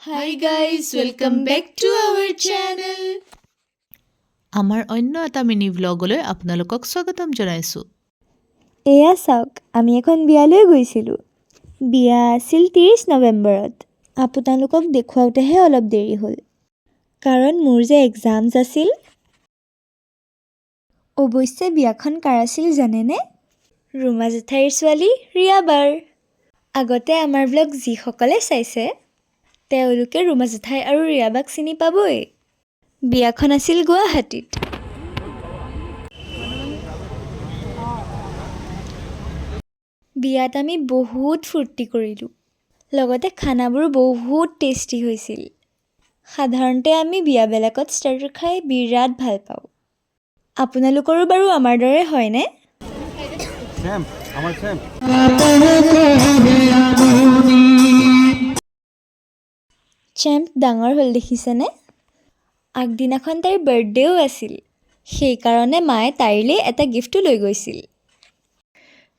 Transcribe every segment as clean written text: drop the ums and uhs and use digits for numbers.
Hi guys, welcome back to our channel. আমাৰ অন্য এটা মিনি ব্লগলৈ আপোনালোকক স্বাগতম জনাইছো। এয়া চাওক আমি এখন বিয়ালৈ গৈছিলোঁ। বিয়া আছিল 30 নৱেম্বৰত। আপোনালোকক দেখুৱাওঁতেহে অলপ দেৰি হ'ল কাৰণ মোৰ যে এক্সামছ আছিল। অৱশ্যে বিয়াখন কাৰ আছিল জানেনে? ৰুমা জেঠাইৰ ছোৱালী ৰিয়া বাৰ। আগতে আমাৰ ব্লগ যিসকলে চাইছে তেওঁলোকে ৰুমা জেঠাই আৰু ৰিয়া বাক চিনি পাবই। বিয়াখন আছিল গুৱাহাটীত। বিয়াত আমি বহুত ফূৰ্তি কৰিলোঁ। লগতে খানাবোৰো বহুত টেষ্টি হৈছিল। সাধাৰণতে আমি বিয়াবিলাকত ষ্টাৰ্টাৰ খাই বিৰাট ভাল পাওঁ। আপোনালোকৰো বাৰু আমাৰ দৰে হয়নে? চেম্প ডাঙৰ হ'ল দেখিছেনে? আগদিনাখন তাইৰ বাৰ্থডেও আছিল। সেইকাৰণে মায়ে তাইলৈ এটা গিফ্টো লৈ গৈছিল।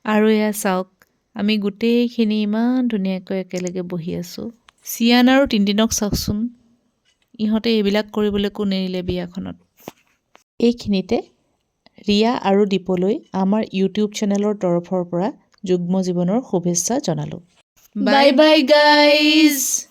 আৰু এয়া চাওক আমি গোটেইখিনি ইমান ধুনীয়াকৈ একেলগে বহি আছোঁ। চিয়ান আৰু টিনটিনক চাওকচোন, ইহঁতে এইবিলাক কৰিবলৈ কোন এৰিলে বিয়াখনত। এইখিনিতে ৰিয়া আৰু দীপলৈ আমাৰ ইউটিউব চেনেলৰ তৰফৰ পৰা যুগ্ম জীৱনৰ শুভেচ্ছা জনালোঁ। Bye bye guys.